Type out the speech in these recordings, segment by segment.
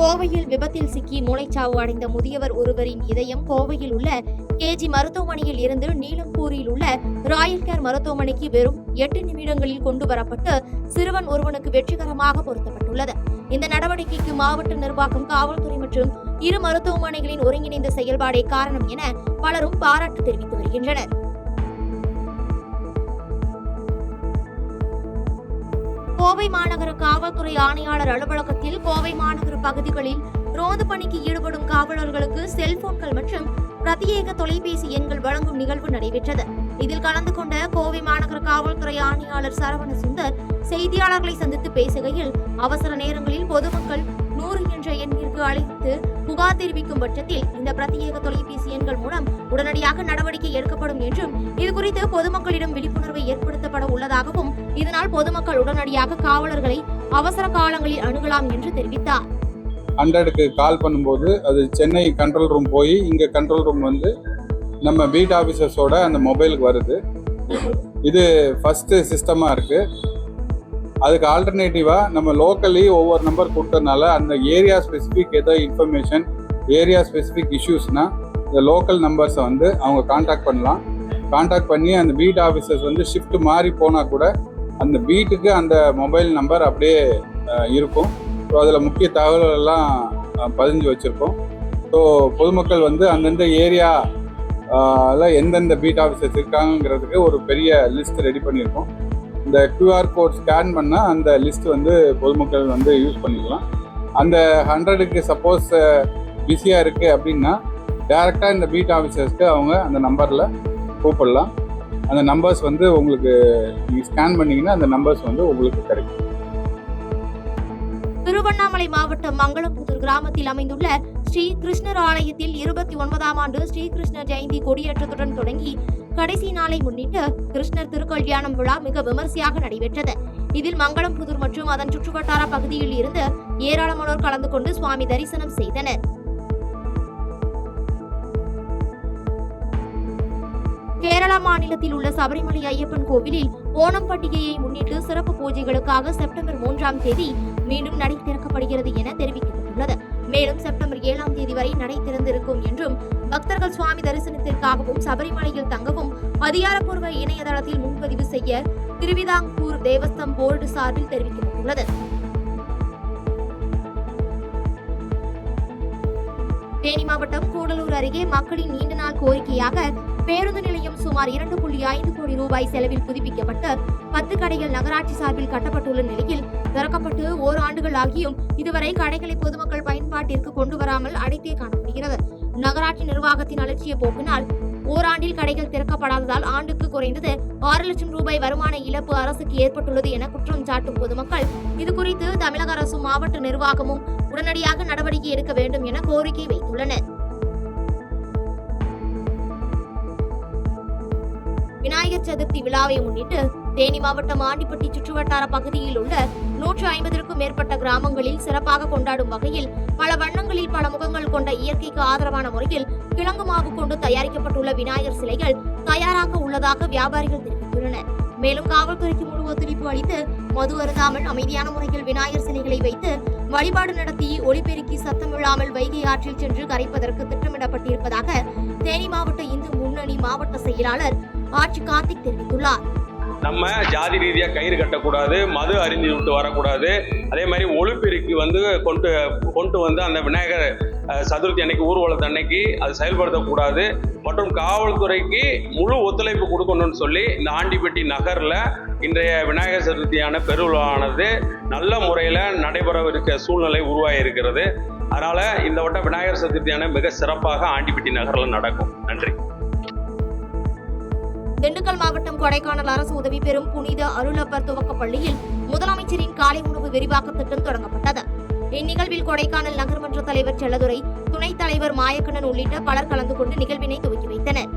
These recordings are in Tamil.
கோவையில் விபத்தில் சிக்கி மூளைச்சாவு அடைந்த முதியவர் ஒருவரின் இதயம் கோவையில் உள்ள கேஜி மருத்துவமனையில் இருந்து நீலம்பூரில் உள்ள ராயல் கேர் மருத்துவமனைக்கு வெறும் 8 நிமிடங்களில் கொண்டு வரப்பட்டு சிறுவன் ஒருவனுக்கு வெற்றிகரமாக பொருத்தப்பட்டுள்ளது. இந்த நடவடிக்கைக்கு மாவட்ட நிர்வாகம், காவல்துறை மற்றும் இரு மருத்துவமனைகளின் ஒருங்கிணைந்த செயல்பாடே காரணம் என பலரும் பாராட்டு தெரிவித்து வருகின்றனர். கோவை மாநகர காவல்துறை ஆணையாளர் அலுவலகத்தில் கோவை மாநகர பகுதிகளில் ரோந்து பணிக்கு ஈடுபடும் காவலர்களுக்கு செல்போன்கள் மற்றும் பிரத்யேக தொலைபேசி எண்கள் வழங்கும் நிகழ்வு நடைபெற்றது. இதில் கலந்து கொண்ட கோவை மாநகர காவல்துறை ஆணையாளர் சரவண சுந்தர் செய்தியாளர்களை சந்தித்து பேசுகையில், அவசர நேரங்களில் பொதுமக்கள் 100 என்ற எண்ணிற்கு அழைத்து புகார் தெரிவிக்கும் பட்சத்தில் இந்த பிரத்யேக தொலைபேசி எண்கள் மூலம் உடனடியாக நடவடிக்கை எடுக்கப்படும் என்றும், இதுகுறித்து பொதுமக்களிடம் விழிப்புணர்வை ஏற்படுத்தப்பட உள்ளதாகவும், இதனால் பொதுமக்கள் உடனடியாக காவலர்களை அவசர காலங்களில் அணுகலாம் என்று தெரிவித்தார். 100க்கு கால் பண்ணும்போது அது சென்னை கண்ட்ரோல் ரூம் போய் இங்கே கண்ட்ரோல் ரூம் வந்து நம்ம பீட் ஆஃபீஸர்ஸோட அந்த மொபைலுக்கு வருது. இது ஃபஸ்ட்டு சிஸ்டமாக இருக்குது. அதுக்கு ஆல்டர்னேட்டிவாக நம்ம லோக்கலி ஒவ்வொரு நம்பர் கொடுத்ததுனால அந்த ஏரியா ஸ்பெசிஃபிக் ஏதோ இன்ஃபர்மேஷன், ஏரியா ஸ்பெசிஃபிக் இஷ்யூஸ்னால் இந்த லோக்கல் நம்பர்ஸை வந்து அவங்க கான்டாக்ட் பண்ணலாம். கான்டாக்ட் பண்ணி அந்த பீட் ஆஃபீஸர்ஸ் வந்து ஷிஃப்ட் மாறி போனால் கூட அந்த பீட்டுக்கு அந்த மொபைல் நம்பர் அப்படியே இருக்கும். ஸோ அதில் முக்கிய தகவல்கள் எல்லாம் பதிஞ்சு வச்சுருக்கோம். ஸோ பொதுமக்கள் வந்து அந்தந்த ஏரியாவில் எந்தெந்த பீட் ஆஃபீஸர்ஸ் இருக்காங்கிறதுக்கு ஒரு பெரிய லிஸ்ட் ரெடி பண்ணியிருக்கோம். இந்த QR கோட் ஸ்கேன் பண்ணால் அந்த லிஸ்ட் வந்து பொதுமக்கள் வந்து யூஸ் பண்ணிக்கலாம். அந்த 100க்கு சப்போஸ் பிஸியாக இருக்குது அப்படின்னா டைரெக்டாக இந்த பீட் ஆஃபீஸர்ஸ்க்கு அவங்க அந்த நம்பரில் கூப்பிடலாம். அந்த நம்பர்ஸ் வந்து உங்களுக்கு நீங்கள் ஸ்கேன் பண்ணிங்கன்னா அந்த நம்பர்ஸ் வந்து உங்களுக்கு கிடைக்கும். திருவண்ணாமலை மாவட்டம் மங்களம்புதூர் கிராமத்தில் அமைந்துள்ள ஸ்ரீ கிருஷ்ணர் ஆலயத்தில் 29ஆம் ஆண்டு ஸ்ரீ கிருஷ்ணர் ஜெயந்தி கொடியேற்றத்துடன் தொடங்கி கடைசி நாளை முன்னிட்டு கிருஷ்ணர் திருக்கல்யாணம் விழா மிக விமர்சையாக நடைபெற்றது. இதில் மங்களம்புதூர் மற்றும் அதன் சுற்றுவட்டார பகுதியில் இருந்து ஏராளமானோர் கலந்து கொண்டு சுவாமி தரிசனம் செய்தனர். கேரளா மாநிலத்தில் உள்ள சபரிமலை ஐயப்பன் கோவிலில் ஓணம் பண்டிகையை முன்னிட்டு சிறப்பு பூஜைகளுக்காக செப்டம்பர் 3ஆம் தேதி மீண்டும் நடை திறக்கப்படுகிறது என தெரிவிக்கப்பட்டுள்ளது. மேலும் செப்டம்பர் 7ஆம் தேதி வரை நடை திறந்திருக்கும் என்றும், பக்தர்கள் சுவாமி தரிசனத்திற்காகவும் சபரிமலையில் தங்கவும் அதிகாரப்பூர்வ இணையதளத்தில் முன்பதிவு செய்ய திருவிதாங்கூர் தேவஸ்தம் போர்டு சார்பில் தெரிவிக்கப்பட்டுள்ளது. தேனி மாவட்டம் கூடலூர் அருகே மக்களின் நீண்ட நாள் கோரிக்கையாக பேருந்து நிலையம் சுமார் 2.5 கோடி ரூபாய் செலவில் புதுப்பிக்கப்பட்டு 10 கடைகள் நகராட்சி சார்பில் கட்டப்பட்டுள்ள நிலையில் திறக்கப்பட்டு ஓராண்டுகள் ஆகியும் இதுவரை கடைகளை பொதுமக்கள் பயன்பாட்டிற்கு கொண்டு வராமல் அடைத்தே காணப்படுகிறது. நகராட்சி நிர்வாகத்தின் அலட்சிய போக்கினால் ஓராண்டில் கடைகள் திறக்கப்படாததால் ஆண்டுக்கு குறைந்தது 6 லட்சம் ரூபாய் வருமான இழப்பு அரசுக்கு ஏற்பட்டுள்ளது என குற்றம் சாட்டும் பொதுமக்கள் இதுகுறித்து தமிழக அரசும் மாவட்ட நிர்வாகமும் உடனடியாக நடவடிக்கை எடுக்க வேண்டும் என கோரிக்கை வைத்துள்ளனர். விநாயகர் சதுர்த்தி விழாவை முன்னிட்டு தேனி மாவட்டம் ஆண்டிப்பட்டி சுற்றுவட்டார பகுதியில் உள்ள 150க்கும் மேற்பட்ட கிராமங்களில் சிறப்பாக கொண்டாடும் வகையில் பல வண்ணங்களில் பல முகங்கள் கொண்ட இயற்கைக்கு ஆதரவான முறையில் கிழங்கு மாவு கொண்டு தயாரிக்கப்பட்டுள்ள விநாயகர் சிலைகள் தயாராக உள்ளதாக வியாபாரிகள் தெரிவித்துள்ளனர். மேலும் காவல்துறைக்கு முழு ஒத்துழைப்பு அளித்து மது அருந்தாமல் அமைதியான முறையில் விநாயகர் சிலைகளை வைத்து வழிபாடு நடத்தி ஒளிபெருக்கி சத்தம் இல்லாமல் வைகை ஆற்றில் சென்று கரைப்பதற்கு திட்டமிடப்பட்டிருப்பதாக தேனி மாவட்ட இந்து முன்னணி மாவட்ட செயலாளர் ஆட்சி கார்த்திக் தெரிவித்துள்ளார். நம்ம ஜாதி ரீதியாக கயிறு கட்டக்கூடாது, மது அருந்தி விட்டு வரக்கூடாது. அதே மாதிரி ஒளிபெருக்கி வந்து கொண்டு வந்து அந்த விநாயகர் சதுர்த்தி அன்னைக்கு ஊர்வலத்து அன்னைக்கு அது செயல்படுத்தக்கூடாது. மற்றும் காவல்துறைக்கு முழு ஒத்துழைப்பு கொடுக்கணும்னு சொல்லி இந்த ஆண்டிப்பட்டி நகரில் இன்றைய விநாயகர் சதுர்த்தியான பெருவிழாவானது நல்ல முறையில் நடைபெறவிருக்க சூழ்நிலை உருவாகி இருக்கிறது. அதனால் இந்த வட்டம் விநாயகர் சதுர்த்தியான மிக சிறப்பாக ஆண்டிப்பட்டி நகரில் நடக்கும். நன்றி. திண்டுக்கல் மாவட்டம் கொடைக்கானல் அரசு உதவி பெறும் புனித அருளப்பர் துவக்க பள்ளியில் முதலமைச்சரின் காலை உணவு விரிவாக்க திட்டம் தொடங்கப்பட்டது. இந்நிகழ்வில் கொடைக்கானல் நகர்மன்ற தலைவர் செல்லதுரை, துணைத் தலைவர் மாயக்கண்ணன் உள்ளிட்ட பலர் கலந்து கொண்டு நிகழ்வினை துவக்கி வைத்தனர்.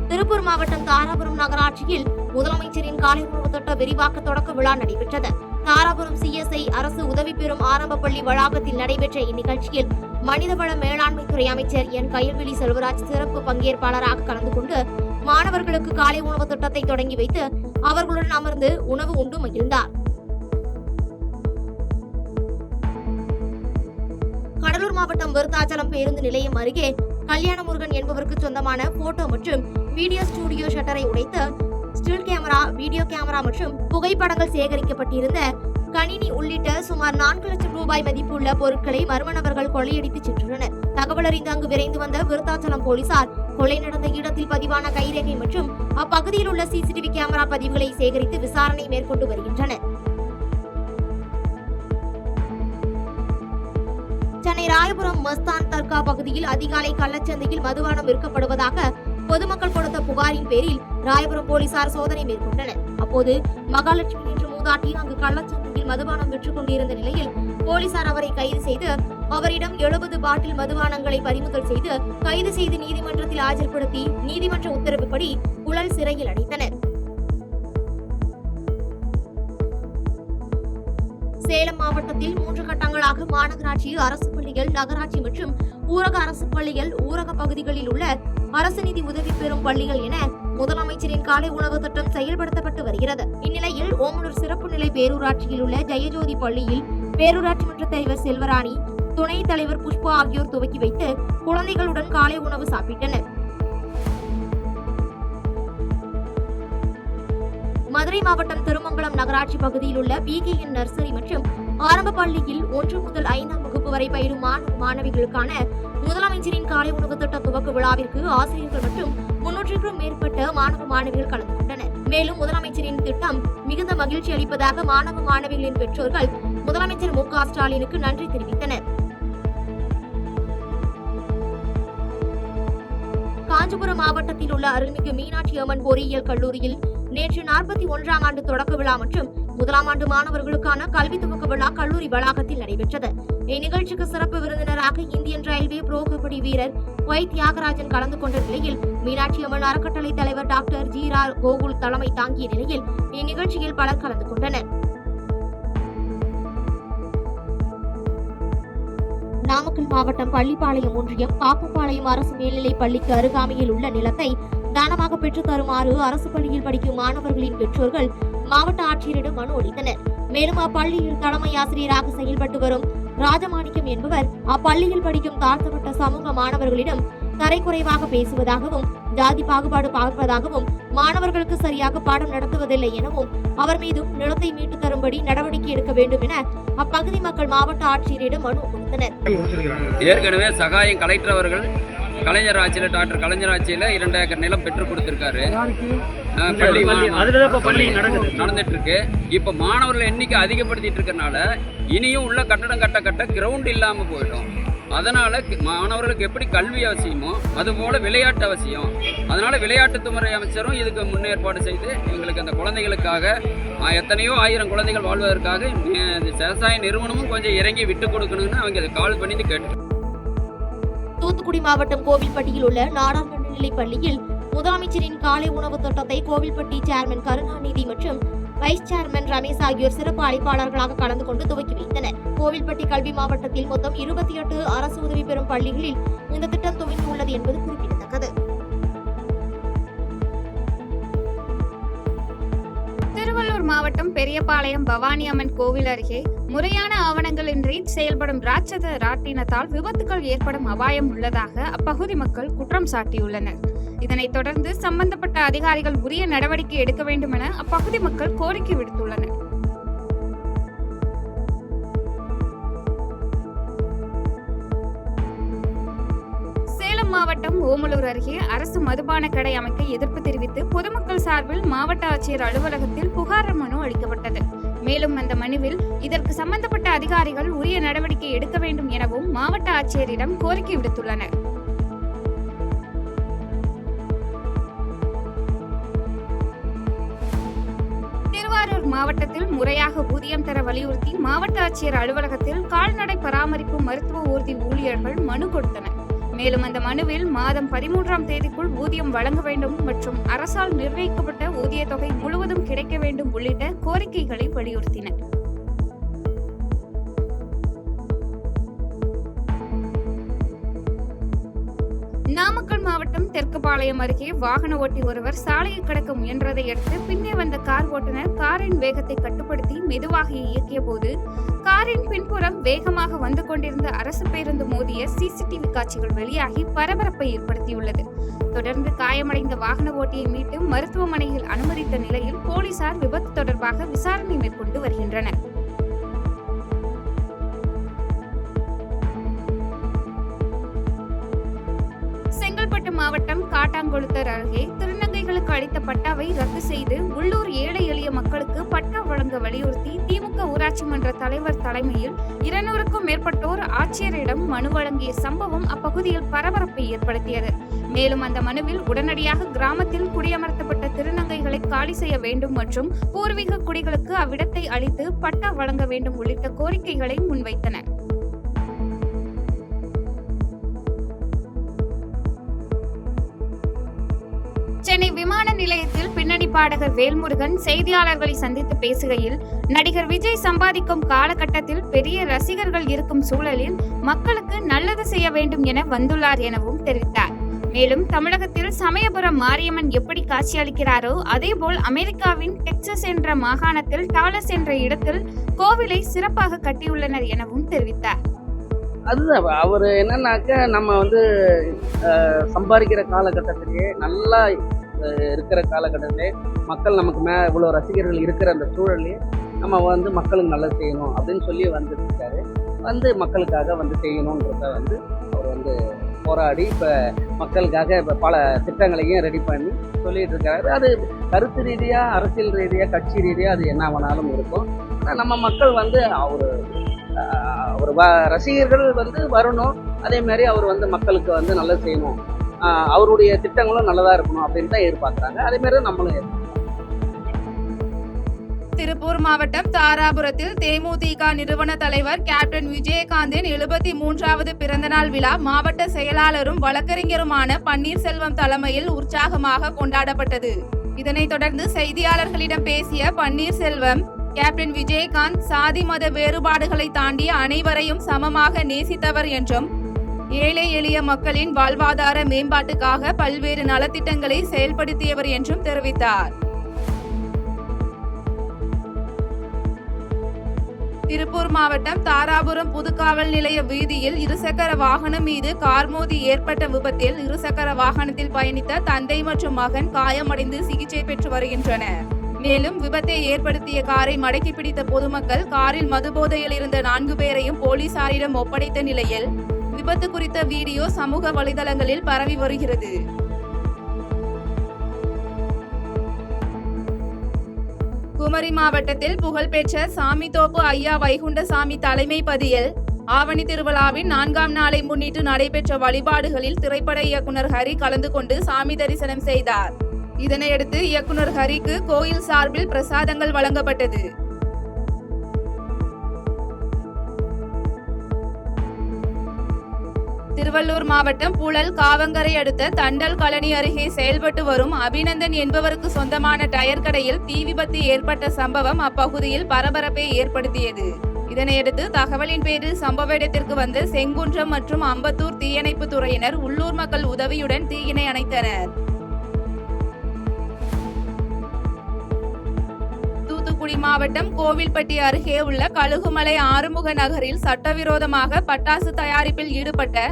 திருப்பூர் மாவட்டம் தாராபுரம் நகராட்சியில் முதலமைச்சரின் காலை உணவு திட்ட விரிவாக்க தொடக்க விழா நடைபெற்றது. தாராபுரம் CSI அரசு உதவி பெறும் ஆரம்ப பள்ளி வளாகத்தில் நடைபெற்ற இந்நிகழ்ச்சியில் மனிதவள மேலாண்மைத்துறை அமைச்சர் என். கயல்விழி செல்வராஜ் சிறப்பு பங்கேற்பாளராக கலந்து கொண்டு மாணவர்களுக்கு காலை உணவு திட்டத்தை தொடங்கி வைத்து அவர்களுடன் அமர்ந்து உணவு உண்டு மகிழ்ந்தார். கடலூர் மாவட்டம் விருத்தாச்சலம் பேருந்து நிலையம் அருகே கல்யாணமுருகன் என்பவருக்கு சொந்தமான போட்டோ மற்றும் வீடியோ ஸ்டுடியோ ஷட்டரை உடைத்து ஸ்டில் கேமரா, வீடியோ கேமரா மற்றும் புகைப்படங்கள் சேகரிக்கப்பட்டிருந்த கணினி உள்ளிட்ட சுமார் 4 லட்சம் ரூபாய் மதிப்புள்ள பொருட்களை மர்ம நபர்கள் கொள்ளையடித்து சென்றுள்ளனர். தகவல் அறிந்து அங்கு விரைந்து வந்த விருத்தாச்சலம் போலீசார் கொலை நடந்த இடத்தில் பதிவான கைரேகை மற்றும் அப்பகுதியில் உள்ள சிசிடிவி கேமரா பதிவுகளை சேகரித்து விசாரணை மேற்கொண்டு வருகின்றனர். சென்னை ராயபுரம் மஸ்தான் தர்கா பகுதியில் அதிகாலை கள்ளச்சந்தையில் மதுபானம் விற்கப்படுவதாக பொதுமக்கள் கொடுத்த புகாரின் பேரில் ராயபுரம் போலீசார் சோதனை மேற்கொண்டனர். அப்போது மகாலட்சுமி என்ற மூதாட்டி அங்கு கள்ளச்சந்தையில் மதுபானம் விற்றுக் கொண்டிருந்த நிலையில் போலீசார் அவரை கைது செய்து அவரிடம் 70 பாட்டில் மதுபானங்களை பறிமுதல் செய்து கைது செய்து நீதிமன்றத்தில் ஆஜர்படுத்தி நீதிமன்ற உத்தரவுப்படி புழல் சிறையில் அடைத்தனர். சேலம் மாவட்டத்தில் 3 கட்டங்களாக மாநகராட்சி, அரசு பள்ளிகள், நகராட்சி மற்றும் ஊரக அரசு பள்ளிகள், ஊரக பகுதிகளில் உள்ள அரசு நிதி உதவி பெறும் பள்ளிகள் என முதலமைச்சரின் காலை உணவு திட்டம் செயல்படுத்தப்பட்டு வருகிறது. இந்நிலையில் ஓமலூர் சிறப்பு நிலை பேரூராட்சியில் உள்ள ஜெயஜோதி பள்ளியில் பேரூராட்சி மன்ற தலைவர் செல்வராணி, துணைத் தலைவர் புஷ்பா ஆகியோர் துவக்கி வைத்து குழந்தைகளுடன் காலை உணவு சாப்பிட்டனர். மதுரை மாவட்டம் திருமங்கலம் நகராட்சி பகுதியில் உள்ள PKN நர்சரி மற்றும் ஆரம்ப பள்ளியில் 1 முதல் 5ஆம் வகுப்பு வரை பயிலும் மாணவிகளுக்கான முதலமைச்சரின் காலை உணவு திட்ட துவக்க விழாவிற்கு ஆசிரியர்கள் மற்றும் 300க்கும் மேற்பட்ட மாணவ மாணவிகள் கலந்து கொண்டனர். மேலும் முதலமைச்சரின் திட்டம் மிகுந்த மகிழ்ச்சி அளிப்பதாக மாணவ மாணவிகளின் பெற்றோர்கள் முதலமைச்சர் மு.க. ஸ்டாலினுக்கு நன்றி தெரிவித்தனர். காஞ்சிபுரம் மாவட்டத்தில் உள்ள அருள்மிகு மீனாட்சி அம்மன் பொறியியல் கல்லூரியில் நேற்று 41ஆம் ஆண்டு தொடக்க விழா மற்றும் 1ஆம் ஆண்டு மாணவர்களுக்கான கல்வி துவக்க விழா கல்லூரி வளாகத்தில் நடைபெற்றது. இந்நிகழ்ச்சிக்கு சிறப்பு விருந்தினராக இந்தியன் ரயில்வே புரோ கபடி வீரர் ஒய் தியாகராஜன் கலந்து கொண்ட நிலையில் மீனாட்சி அம்மன் அறக்கட்டளை தலைவர் டாக்டர் ஜி.ரா. கோகுல் தலைமை தாங்கிய நிலையில் இந்நிகழ்ச்சியில் பலர் கலந்து கொண்டனர். நாமக்கல் மாவட்டம் பள்ளிப்பாளையம் ஒன்றியம் பாப்பம்பாளையம் அரசு மேல்நிலைப் பள்ளிக்கு அருகாமையில் உள்ள நிலத்தை தானமாக பெற்றுத் தருமாறு அரசு பள்ளியில் படிக்கும் மாணவர்களின் பெற்றோர்கள் மாவட்ட ஆட்சியரிடம் மனு அளித்தனர். மேலும் அப்பள்ளியில் தலைமை ஆசிரியராக செயல்பட்டு வரும் ராஜமாணிக்கம் என்பவர் அப்பள்ளியில் படிக்கும் தாழ்த்தப்பட்ட சமூக மாணவர்களிடம் தரைக்குறைவாக பேசுவதாகவும், ஜாதி பாகுபாடு பார்ப்பதாகவும், மாணவர்களுக்கு சரியாக பாடம் நடத்துவதில்லை எனவும் அவர் மீதும் நிலத்தை மீட்டு தரும்படி நடவடிக்கை எடுக்க வேண்டும் என அப்பகுதி மக்கள் மாவட்ட ஆட்சியரிடம் மனு கொடுத்தனர். ஏற்கனவே சகாயம் கலெக்டர் அவர்கள் கலைஞர் ஆட்சியில், டாக்டர் கலைஞர் ஆட்சியில் 2 ஏக்கர் நிலம் பெற்றுக் கொடுத்திருக்காரு. பள்ளி நடந்துட்டு இருக்கு. இப்ப மாணவர்கள் எண்ணிக்கை அதிகப்படுத்திட்டு இருக்கனால இனியும் உள்ள கட்டடம் கட்ட கிரவுண்ட் இல்லாம போயிடும். அதனால மாணவர்களுக்கு எப்படி கல்வி அவசியமோ அதுபோல விளையாட்டு அவசியம். அதனால விளையாட்டுத்துறை அமைச்சரும் இதுக்கு முன்னேற்பாடு செய்து எங்களுக்கு அந்த குழந்தைகளுக்காக எத்தனையோ 1000 குழந்தைகள் வாழ்வதற்காக விவசாய நிறுவனமும் கொஞ்சம் இறங்கி விட்டு கொடுக்கணும்னு அவங்க அதை கால் பண்ணி கேட்டு. தூத்துக்குடி மாவட்டம் கோவில்பட்டியில் உள்ள நாடார் நடுநிலைப் பள்ளியில் முதலமைச்சரின் காலை உணவு திட்டத்தை கோவில்பட்டி சேர்மன் கருணாநிதி மற்றும் வைஸ் சேர்மன் ரமேஷ் ஆகியோர் சிறப்பு அழைப்பாளர்களாக கலந்து கொண்டு துவக்கி வைத்தனர். கோவில்பட்டி கல்வி மாவட்டத்தில் மொத்தம் 28 அரசு உதவி பெறும் பள்ளிகளில் இந்த திட்டம் துவங்கியுள்ளது என்பது குறிப்பிடத்தக்கது. திருவள்ளூர் மாவட்டம் பெரியபாளையம் பவானி அம்மன் கோவில் அருகே முறையான ஆவணங்களின்றி செயல்படும் ராட்சத ராட்டினத்தால் விபத்துகள் ஏற்படும் அபாயம் உள்ளதாக அப்பகுதி மக்கள் குற்றம் சாட்டியுள்ளனர். இதனைத் தொடர்ந்து சம்பந்தப்பட்ட அதிகாரிகள் உரிய நடவடிக்கை எடுக்க வேண்டும் என அப்பகுதி மக்கள் கோரிக்கை விடுத்துள்ளனர். சேலம் மாவட்டம் ஓமலூர் அருகே அரசு மதுபான கடை அமைக்க எதிர்ப்பு தெரிவித்து பொதுமக்கள் சார்பில் மாவட்ட ஆட்சியர் அலுவலகத்தில் புகார் மனு அளிக்கப்பட்டது. மேலும் அந்த மனுவில் இதற்கு சம்பந்தப்பட்ட அதிகாரிகள் உரிய நடவடிக்கை எடுக்க வேண்டும் எனவும் மாவட்ட ஆட்சியரிடம் கோரிக்கை விடுத்துள்ளனர். திருவாரூர் மாவட்டத்தில் முறையாக ஊதியம் தர வலியுறுத்தி மாவட்ட ஆட்சியர் அலுவலகத்தில் கால்நடை பராமரிப்பு மருத்துவ ஊர்தி ஊழியர்கள் மனு கொடுத்தனர். மேலும் அந்த மனுவில் மாதம் 13ஆம் தேதிக்குள் ஊதியம் வழங்க வேண்டும் மற்றும் அரசால் நிர்ணயிக்கப்பட்ட ஊதிய தொகை முழுவதும் கிடைக்க வேண்டும் உள்ளிட்ட கோரிக்கைகளை வலியுறுத்தினர். நாமக்கல் மாவட்டம் மாவட்டம் தெற்குபாளையம் அருகே வாகன ஓட்டி ஒருவர் சாலையை கடக்க முயன்றதை அடுத்து பின்னே வந்த கார் ஓட்டுநர் காரின் வேகத்தை கட்டுப்படுத்தி மெதுவாக இயக்கிய போது காரின் பின்புறம் வேகமாக வந்து கொண்டிருந்த அரசு பேருந்து மோதிய சிசிடிவி காட்சிகள் வெளியாகி பரபரப்பை ஏற்படுத்தியுள்ளது. தொடர்ந்து காயமடைந்த வாகன ஓட்டியை மீட்டு மருத்துவமனையில் அனுமதித்த நிலையில் போலீசார் விபத்து தொடர்பாக விசாரணை மேற்கொண்டு வருகின்றனர். செங்கல்பட்டு மாவட்டம் காட்டாங்கொளுத்தர் அருகே திருநங்கைகளுக்கு அளித்த பட்டாவை ரத்து செய்து உள்ளூர் ஏழை எளிய மக்களுக்கு பட்டா வழங்க வலியுறுத்தி திமுக ஊராட்சி மன்ற தலைவர் தலைமையில் 200க்கும் மேற்பட்டோர் ஆட்சியரிடம் மனு வழங்கிய சம்பவம் அப்பகுதியில் பரபரப்பை ஏற்படுத்தியது. மேலும் அந்த மனுவில் உடனடியாக கிராமத்தில் குடியமர்த்தப்பட்ட திருநங்கைகளை காலி செய்ய வேண்டும் மற்றும் பூர்வீக குடிகளுக்கு அவ்விடத்தை அளித்து பட்டா வழங்க வேண்டும் உள்ளிட்ட கோரிக்கைகளை முன்வைத்தனர். சென்னை விமான நிலையத்தில் பின்னணி பாடகர் வேல்முருகன் செய்தியாளர்களை சந்தித்து பேசுகையில், நடிகர் விஜய் சம்பாதிக்கும் காலகட்டத்தில் பெரிய ரசிகர்கள் இருக்கும் சூழலில் மக்களுக்கு நல்லது செய்ய வேண்டும் என வந்துள்ளார் எனவும் தெரிவித்தார். மேலும் தமிழகத்தில் சமயபுரம் மாரியம்மன் எப்படி காட்சியளிக்கிறாரோ அதேபோல் அமெரிக்காவின் டெக்சஸ் என்ற மாகாணத்தில் டாலஸ் என்ற இடத்தில் கோவிலை சிறப்பாக கட்டியுள்ளனர் எனவும் தெரிவித்தார். அதுதான் அவர் என்னன்னாக்க நம்ம சம்பாதிக்கிற காலகட்டத்திலேயே நல்லா இருக்கிற காலகட்டத்திலே மக்கள் நமக்கு இவ்வளோ ரசிகர்கள் இருக்கிற அந்த சூழலையே நம்ம மக்களுக்கு நல்லது செய்யணும் அப்படின்னு சொல்லி வந்துருக்காரு. மக்களுக்காக செய்யணுன்றத அவர் போராடி இப்போ மக்களுக்காக இப்போ பல திட்டங்களையும் ரெடி பண்ணி சொல்லிட்டு இருக்காரு. அது கருத்து ரீதியாக, அரசியல் ரீதியாக, கட்சி ரீதியாக அது என்ன வேணாலும் இருக்கும். ஆனால் நம்ம மக்கள் அவர் ரசிகர்கள் வரணும், அதே மாதிரி அவர் மக்களுக்கு நல்லது செய்யணும், அவருடைய திட்டங்களும் நல்லதா இருக்கணும் அப்படின்னு தான் எதிர்பார்க்குறாங்க. அதே மாதிரி நம்மளும். திருப்பூர் மாவட்டம் தாராபுரத்தில் தேமுதிக நிறுவன தலைவர் கேப்டன் விஜயகாந்தின் 73வது பிறந்தநாள் விழா மாவட்ட செயலாளரும் வழக்கறிஞருமான பன்னீர்செல்வம் தலைமையில் உற்சாகமாக கொண்டாடப்பட்டது. இதனைத் தொடர்ந்து செய்தியாளர்களிடம் பேசிய பன்னீர்செல்வம், கேப்டன் விஜயகாந்த் சாதி மத வேறுபாடுகளை தாண்டி அனைவரையும் சமமாக நேசித்தவர் என்றும், ஏழை எளிய மக்களின் வாழ்வாதார மேம்பாட்டுக்காக பல்வேறு நலத்திட்டங்களை செயல்படுத்தியவர் என்றும் தெரிவித்தார். திருப்பூர் மாவட்டம் தாராபுரம் புதுக்காவல் நிலைய வீதியில் இருசக்கர வாகனம் மீது கார் மோதி ஏற்பட்ட விபத்தில் இருசக்கர வாகனத்தில் பயணித்த தந்தை மற்றும் மகன் காயமடைந்து சிகிச்சை பெற்று வருகின்றனர். மேலும் விபத்தை ஏற்படுத்திய காரை மடக்கி பிடித்த பொதுமக்கள் காரில் மதுபோதையில் இருந்த 4 பேரையும் போலீசாரிடம் ஒப்படைத்த நிலையில் விபத்து குறித்த வீடியோ சமூக வலைதளங்களில் பரவி வருகிறது. குமரி மாவட்டத்தில் புகழ்பெற்ற சாமித்தோப்பு ஐயா வைகுண்டசாமி தலைமைப்பதியில் ஆவணி திருவிழாவின் 4ஆம் நாளை முன்னிட்டு நடைபெற்ற வழிபாடுகளில் திரைப்பட இயக்குனர் ஹரி கலந்து கொண்டு சாமி தரிசனம் செய்தார். இதனையடுத்து இயக்குனர் ஹரிக்கு கோயில் சார்பில் பிரசாதங்கள் வழங்கப்பட்டது. திருவள்ளூர் மாவட்டம் புழல் காவங்கரை அடுத்த தண்டல் கழனி அருகே செயல்பட்டு வரும் அபிநந்தன் என்பவருக்கு சொந்தமான டயர் கடையில் தீ விபத்து ஏற்பட்ட சம்பவம் அப்பகுதியில் பரபரப்பை ஏற்படுத்தியது. இதனையடுத்து தகவலின் பேரில் சம்பவ இடத்திற்கு வந்த செங்குன்றம் மற்றும் அம்பத்தூர் தீயணைப்பு துறையினர் உள்ளூர் மக்கள் உதவியுடன் தீயினை அணைத்தனர். தூத்துக்குடி மாவட்டம் கோவில்பட்டி அருகே உள்ள கழுகுமலை ஆறுமுக நகரில் சட்டவிரோதமாக பட்டாசு தயாரிப்பில் ஈடுபட்ட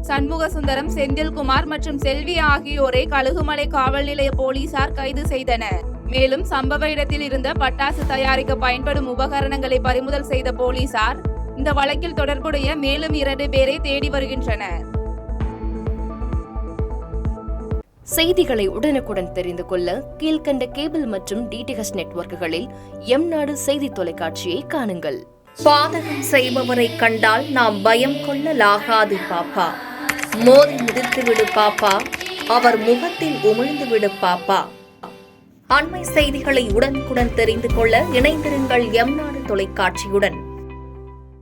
சண்முக சுந்தரம், செந்தில்குமார் மற்றும் செல்வி ஆகியோரை கழுகுமலை காவல் நிலைய போலீசார் கைது செய்தனர். மேலும் சம்பவ இடத்தில் இருந்த பட்டாசு தயாரிக்க பயன்படும் உபகரணங்களை பறிமுதல் செய்த போலீசார் இந்த வழக்கில் தொடர்புடைய மேலும் 2 பேரை தேடி வருகின்றனர். செய்திகளை உடனுக்குடன் தெரிந்து கொள்ள கீழ்கண்ட கேபிள் மற்றும் டிடிஎச் நெட்வொர்க்குகளில் எம்நாடு செய்தி தொலைக்காட்சியை காணுங்கள். பாதகம் செய்பவரை கண்டால் நாம் பயம் கொள்ளலாகாது பாப்பா. மோதி மிதித்துவிடு பாப்பா, அவர் முகத்தில் உமிழ்ந்துவிடு பாப்பா. அண்மை செய்திகளை உடனுக்குடன் தெரிந்து கொள்ள இணைந்திருங்கள் எம்நாடு தொலைக்காட்சியுடன்.